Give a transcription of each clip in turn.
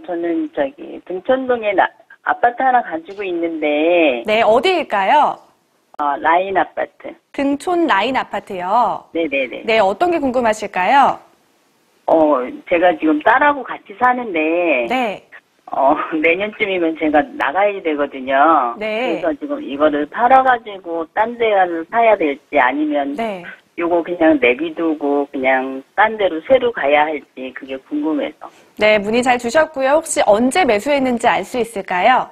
저는 등촌동에 아파트 하나 가지고 있는데, 네, 어디일까요? 라인 아파트. 등촌 라인 아파트요. 네네네. 네, 어떤 게 궁금하실까요? 제가 지금 딸하고 같이 사는데, 네. 내년쯤이면 제가 나가야 되거든요. 네. 그래서 지금 이거를 팔아가지고 딴 데를 사야 될지 아니면, 네. 요거 그냥 내비두고 그냥 딴 데로 새로 가야 할지 그게 궁금해서. 네, 문의 잘 주셨고요. 혹시 언제 매수했는지 알 수 있을까요?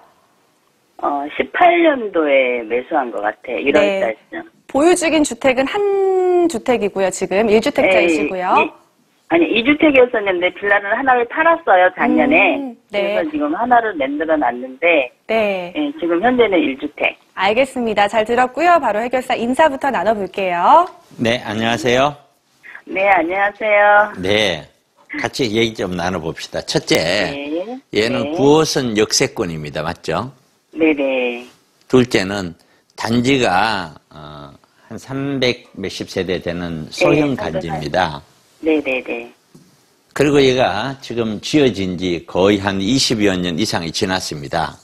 18년도에 매수한 것 같아요. 1월달쯤. 보유 중인 주택은 한 주택이고요. 지금 1주택자이시고요. 아니, 2주택이었었는데 빌라를 하나를 팔았어요, 작년에. 네. 그래서 지금 하나를 만들어 놨는데, 네. 지금 현재는 1주택. 알겠습니다. 잘 들었고요. 바로 해결사 인사부터 나눠볼게요. 네, 안녕하세요. 네, 안녕하세요. 네, 같이 얘기 좀 나눠봅시다. 첫째, 네. 얘는 네. 9호선 역세권입니다. 맞죠? 네네. 둘째는 단지가 한 300 몇십 세대 되는 소형 단지입니다. 네네네. 그리고 얘가 지금 지어진 지 거의 한 20여 년 이상이 지났습니다.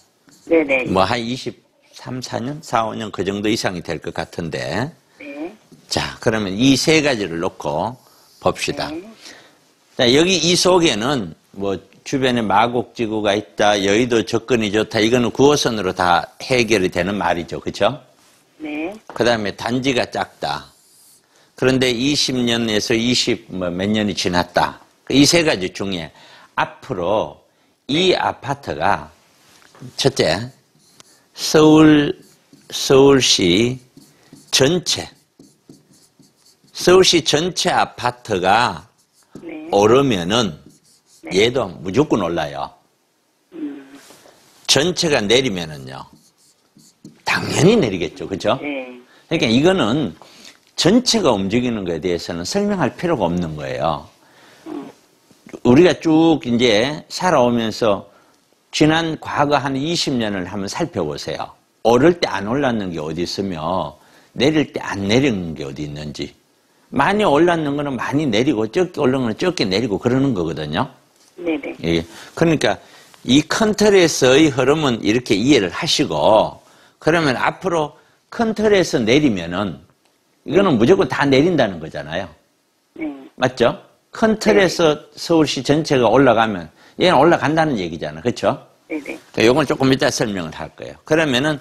네네. 뭐 한 23, 4년? 4, 5년 그 정도 이상이 될 것 같은데. 네. 자, 그러면 이 세 가지를 놓고 봅시다. 네. 자, 여기 이 속에는 뭐 주변에 마곡지구가 있다, 여의도 접근이 좋다, 이거는 9호선으로 다 해결이 되는 말이죠. 그렇죠? 네. 그 다음에 단지가 작다. 그런데 20년에서 20 몇 년이 지났다. 이 세 가지 중에 앞으로 이 아파트가 첫째, 서울시 전체 아파트가 네. 오르면은 얘도 무조건 올라요. 전체가 내리면은요, 당연히 내리겠죠. 그죠? 네. 그러니까 이거는 전체가 움직이는 거에 대해서는 설명할 필요가 없는 거예요. 우리가 쭉 이제 살아오면서 지난 과거 한 20년을 한번 살펴보세요. 오를 때 안 올랐는 게 어디 있으며 내릴 때 안 내리는 게 어디 있는지. 많이 올랐는 거는 많이 내리고 적게 올른 거는 적게 내리고 그러는 거거든요. 네네. 예. 그러니까 이 큰 틀에서의 흐름은 이렇게 이해를 하시고, 그러면 앞으로 큰 틀에서 내리면은 이거는 무조건 다 내린다는 거잖아요. 네. 맞죠? 큰 틀에서 서울시 전체가 올라가면 얘는 올라간다는 얘기잖아. 그렇죠? 네네. 그러니까 이건 조금 이따 설명을 할 거예요. 그러면은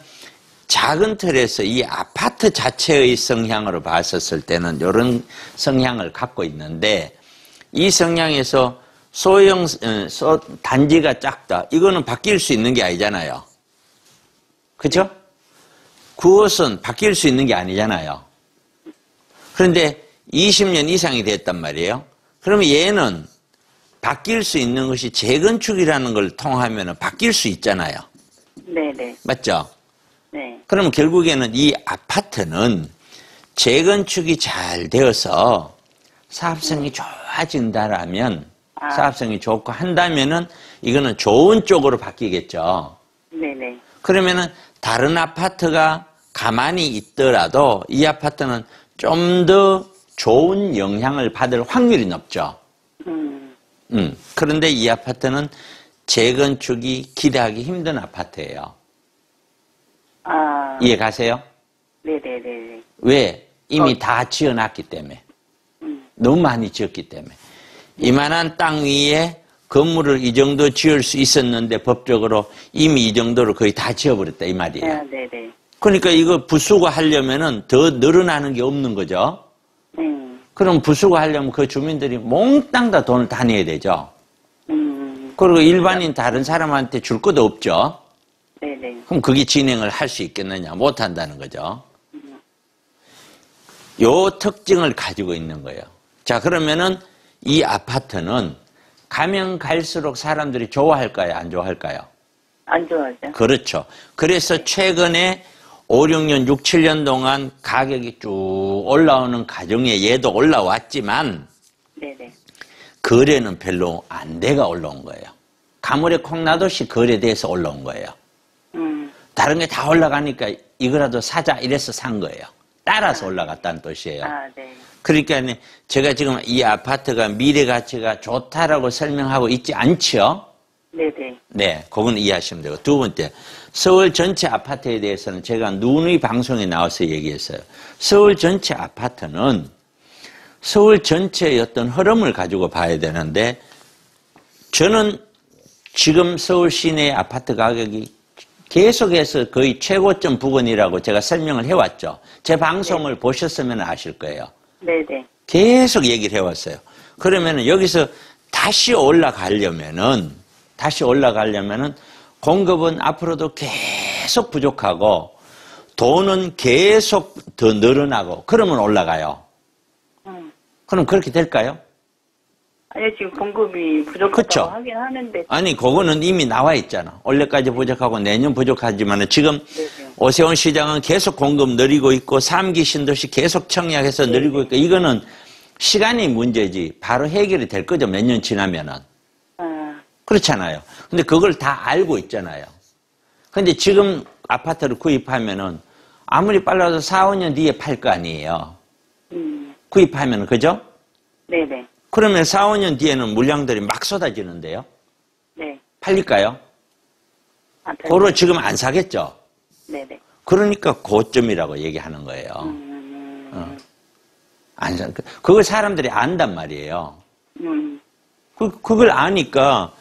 작은 틀에서 이 아파트 자체의 성향으로 봤었을 때는 이런 성향을 갖고 있는데, 이 성향에서 단지가 작다. 이거는 바뀔 수 있는 게 아니잖아요. 그죠? 9호선 바뀔 수 있는 게 아니잖아요. 그런데 20년 이상이 됐단 말이에요. 그러면 얘는 바뀔 수 있는 것이 재건축이라는 걸 통하면 바뀔 수 있잖아요. 네네. 맞죠? 네. 그러면 결국에는 이 아파트는 재건축이 잘 되어서 사업성이 좋아진다라면, 사업성이 좋고 한다면은 이거는 좋은 쪽으로 바뀌겠죠. 네네. 그러면은 다른 아파트가 가만히 있더라도 이 아파트는 좀 더 좋은 영향을 받을 확률이 높죠. 그런데 이 아파트는 재건축이 기대하기 힘든 아파트예요. 이해 가세요? 네네네. 왜? 이미 다 지어놨기 때문에. 너무 많이 지었기 때문에. 이만한 땅 위에 건물을 이 정도 지을 수 있었는데 법적으로 이미 이 정도로 거의 다 지어버렸다 이 말이에요. 네네. 그러니까 이거 부수고 하려면은 더 늘어나는 게 없는 거죠. 그럼 부수고 하려면 그 주민들이 몽땅 다 돈을 다 내야 되죠. 그리고 일반인 다른 사람한테 줄 것도 없죠. 네네. 그럼 그게 진행을 할 수 있겠느냐? 못 한다는 거죠. 요 특징을 가지고 있는 거예요. 자, 그러면은 이 아파트는 가면 갈수록 사람들이 좋아할까요? 안 좋아할까요? 안 좋아하죠. 그렇죠. 그래서 최근에 5, 6년, 6, 7년 동안 가격이 쭉 올라오는 과정에 얘도 올라왔지만 네네. 거래는 별로 안 돼가 올라온 거예요. 가물에 콩나듯이 거래돼서 올라온 거예요. 다른 게 다 올라가니까 이거라도 사자 이래서 산 거예요. 따라서 올라갔다는 뜻이에요. 네. 그러니까 제가 지금 이 아파트가 미래 가치가 좋다라고 설명하고 있지 않죠? 네네. 네, 그건 이해하시면 되고. 두 번째, 서울 전체 아파트에 대해서는 제가 누누이 방송에 나와서 얘기했어요. 서울 전체 아파트는 서울 전체의 어떤 흐름을 가지고 봐야 되는데, 저는 지금 서울 시내 아파트 가격이 계속해서 거의 최고점 부근이라고 제가 설명을 해왔죠. 제 방송을 네. 보셨으면 아실 거예요. 네네. 계속 얘기를 해왔어요. 그러면은 여기서 다시 올라가려면은 공급은 앞으로도 계속 부족하고 돈은 계속 더 늘어나고 그러면 올라가요. 그럼 그렇게 될까요? 아니요, 지금 공급이 부족하다고 그쵸? 하긴 하는데. 아니, 그거는 이미 나와 있잖아. 올해까지 부족하고 내년 부족하지만 지금 네네. 오세훈 시장은 계속 공급 늘리고 있고 3기 신도시 계속 청약해서 네네. 늘리고 있고 이거는 시간이 문제지 바로 해결이 될 거죠. 몇 년 지나면은. 그렇잖아요. 근데 그걸 다 알고 있잖아요. 근데 지금 아파트를 구입하면은 아무리 빨라도 4, 5년 뒤에 팔 거 아니에요. 구입하면은, 그죠? 네네. 그러면 4, 5년 뒤에는 물량들이 막 쏟아지는데요. 네. 팔릴까요? 그거를 지금 안 사겠죠? 네네. 그러니까 고점이라고 얘기하는 거예요. 안 사, 그걸 사람들이 안단 말이에요. 그걸 아니까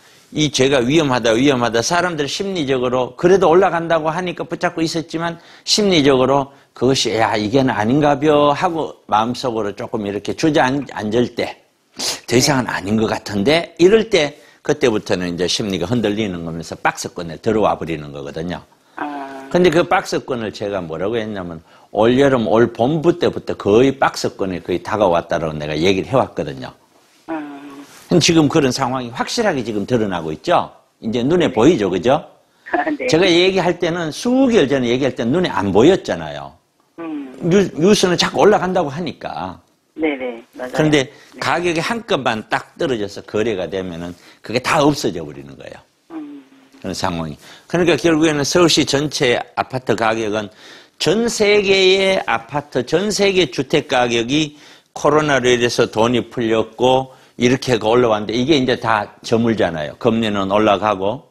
제가 위험하다 사람들 심리적으로 그래도 올라간다고 하니까 붙잡고 있었지만 심리적으로 그것이 이게는 아닌가벼 하고 마음속으로 조금 이렇게 주저앉을 때 더 이상은 아닌 것 같은데 이럴 때 그때부터는 이제 심리가 흔들리는 거면서 박스권에 들어와 버리는 거거든요. 근데 그 박스권을 제가 뭐라고 했냐면 올여름 올 봄부 때부터 거의 박스권에 거의 다가왔다라고 내가 얘기를 해왔거든요. 지금 그런 상황이 확실하게 지금 드러나고 있죠? 이제 눈에 보이죠, 그죠? 네. 제가 얘기할 때는 수개월 전에 얘기할 때는 눈에 안 보였잖아요. 뉴스는 자꾸 올라간다고 하니까. 네네, 맞아요. 그런데 네. 가격이 한껏만 딱 떨어져서 거래가 되면은 그게 다 없어져 버리는 거예요. 그런 상황이. 그러니까 결국에는 서울시 전체 아파트 가격은 전 세계의 아파트, 전 세계 주택 가격이 코로나로 인해서 돈이 풀렸고 이렇게 올라왔는데 이게 이제 다 저물잖아요. 금리는 올라가고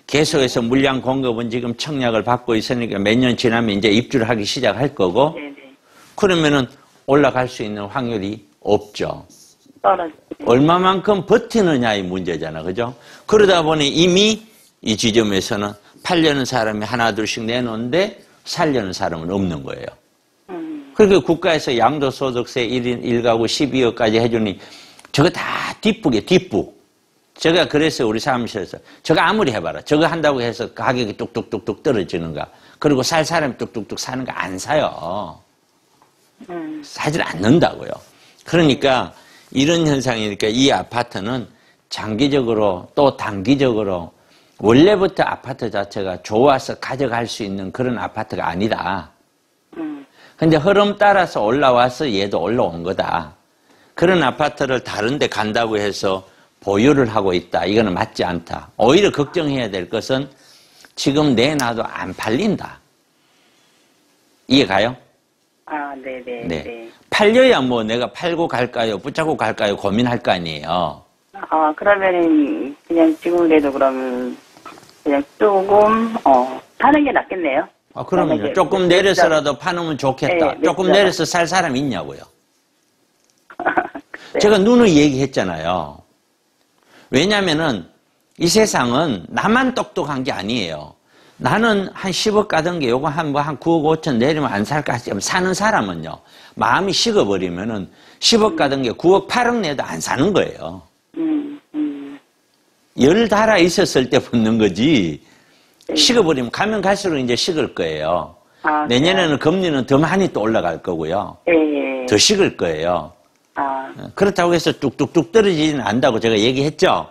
계속해서 물량 공급은 지금 청약을 받고 있으니까 몇 년 지나면 이제 입주를 하기 시작할 거고 네네. 그러면은 올라갈 수 있는 확률이 없죠. 떨어지죠. 얼마만큼 버티느냐의 문제잖아. 그죠? 그러다 보니 이미 이 지점에서는 팔려는 사람이 하나 둘씩 내놓는데 살려는 사람은 없는 거예요. 그러니까 국가에서 양도소득세 1인 1가구 12억까지 해주니 저거 다 뒷북. 제가 그래서 우리 사무실에서 저거 아무리 해봐라. 저거 한다고 해서 가격이 뚝뚝뚝뚝 떨어지는가. 그리고 살 사람이 뚝뚝뚝 사는 거 안 사요. 사질 않는다고요. 그러니까 이런 현상이니까 이 아파트는 장기적으로 또 단기적으로 원래부터 아파트 자체가 좋아서 가져갈 수 있는 그런 아파트가 아니다. 근데 흐름 따라서 올라와서 얘도 올라온 거다. 그런 아파트를 다른 데 간다고 해서 보유를 하고 있다. 이거는 맞지 않다. 오히려 걱정해야 될 것은 지금 내놔도 안 팔린다. 이해가요? 네네. 네. 네. 팔려야 뭐 내가 팔고 갈까요? 붙잡고 갈까요? 고민할 거 아니에요. 그러면은 그냥 지금이라도 그러면 그냥 조금 파는 게 낫겠네요. 그러면요. 조금 내려서라도 파놓으면 좋겠다. 네, 조금 네. 내려서 살 사람 있냐고요. 네. 제가 누누이 얘기했잖아요. 왜냐면은 이 세상은 나만 똑똑한 게 아니에요. 나는 한 10억 가던 게 요거 한 9억 5천 내리면 안 살까 하면 사는 사람은요. 마음이 식어버리면은 10억 가던 게 9억 8억 내도 안 사는 거예요. 열 달아 있었을 때 붙는 거지. 네. 식어버리면 가면 갈수록 이제 식을 거예요. 내년에는 금리는 더 많이 또 올라갈 거고요. 네. 더 식을 거예요. 그렇다고 해서 뚝뚝뚝 떨어지지는 않다고 제가 얘기했죠.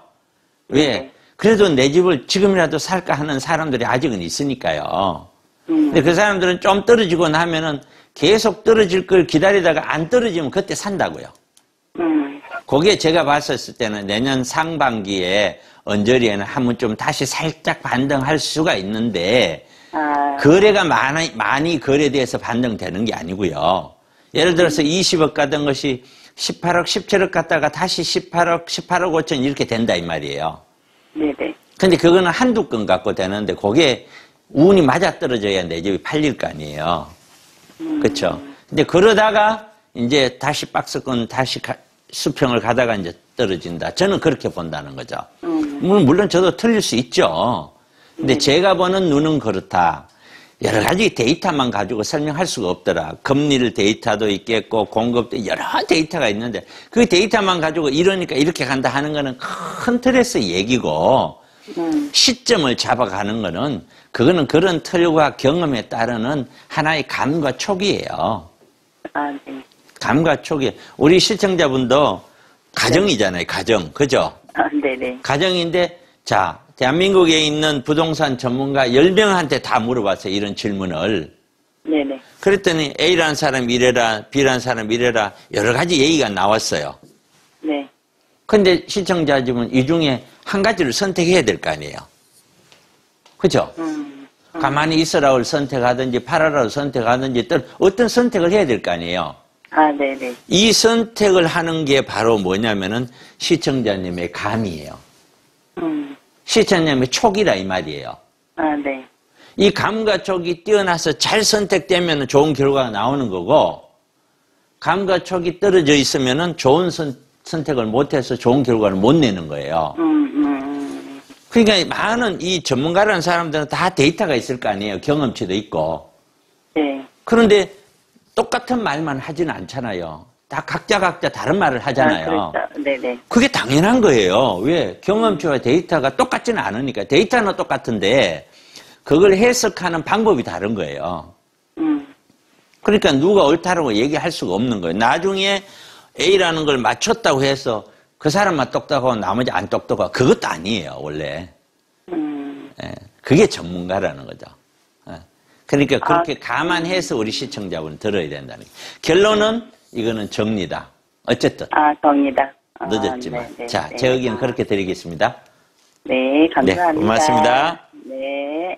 왜? 네. 그래도 내 집을 지금이라도 살까 하는 사람들이 아직은 있으니까요. 근데 그 사람들은 좀 떨어지고 나면은 계속 떨어질 걸 기다리다가 안 떨어지면 그때 산다고요. 그게 제가 봤었을 때는 내년 상반기에 언저리에는 한번 좀 다시 살짝 반등할 수가 있는데 거래가 많이 거래돼서 반등되는 게 아니고요. 예를 들어서 20억 가던 것이 18억, 17억 갔다가 다시 18억 5천 이렇게 된다 이 말이에요. 네네. 근데 그거는 한두 건 갖고 되는데 그게 운이 맞아떨어져야 내 집이 팔릴 거 아니에요. 그렇죠? 근데 그러다가 이제 다시 박스권 다시 수평을 가다가 이제 떨어진다. 저는 그렇게 본다는 거죠. 물론 저도 틀릴 수 있죠. 근데 제가 보는 눈은 그렇다. 여러 가지 데이터만 가지고 설명할 수가 없더라. 금리 데이터도 있겠고 공급도 여러 데이터가 있는데 그 데이터만 가지고 이러니까 이렇게 간다 하는 거는 큰 틀에서 얘기고 시점을 잡아가는 거는 그거는 그런 틀과 경험에 따르는 하나의 감과 촉이에요. 아, 네. 감과 촉이. 우리 시청자분도 가정이잖아요. 가정. 그죠? 아, 네네. 가정인데 자, 대한민국에 있는 부동산 전문가 10명한테 다 물어봤어요. 이런 질문을. 네네. 그랬더니 A라는 사람 이래라, B라는 사람 이래라 여러 가지 얘기가 나왔어요. 네. 근데 시청자분은 이 중에 한 가지를 선택해야 될 거 아니에요. 그죠? 가만히 있으라고 선택하든지 팔아라고 선택하든지 어떤 선택을 해야 될 거 아니에요. 아, 네네. 이 선택을 하는 게 바로 뭐냐면은 시청자님의 감이에요. 시청자님의 촉이라 이 말이에요. 아, 네. 이 감과 촉이 뛰어나서 잘 선택되면 좋은 결과가 나오는 거고 감과 촉이 떨어져 있으면은 좋은 선택을 못해서 좋은 결과를 못 내는 거예요. 그러니까 많은 이 전문가라는 사람들은 다 데이터가 있을 거 아니에요. 경험치도 있고. 네. 그런데 똑같은 말만 하지는 않잖아요. 다 각자 다른 말을 하잖아요. 아, 그렇죠. 네네. 그게 당연한 거예요. 왜? 경험치와 데이터가 똑같지는 않으니까. 데이터는 똑같은데 그걸 해석하는 방법이 다른 거예요. 그러니까 누가 옳다라고 얘기할 수가 없는 거예요. 나중에 A라는 걸 맞췄다고 해서 그 사람만 똑똑하고 나머지 안 똑똑하고 그것도 아니에요. 원래. 예, 그게 전문가라는 거죠. 예. 그러니까 그렇게 감안해서 우리 시청자분 들어야 된다는 거예요. 결론은 이거는 정리다. 어쨌든. 아, 정이다. 아, 늦었지만. 네네. 자, 네. 제 의견 그렇게 드리겠습니다. 네, 감사합니다. 네, 고맙습니다. 네.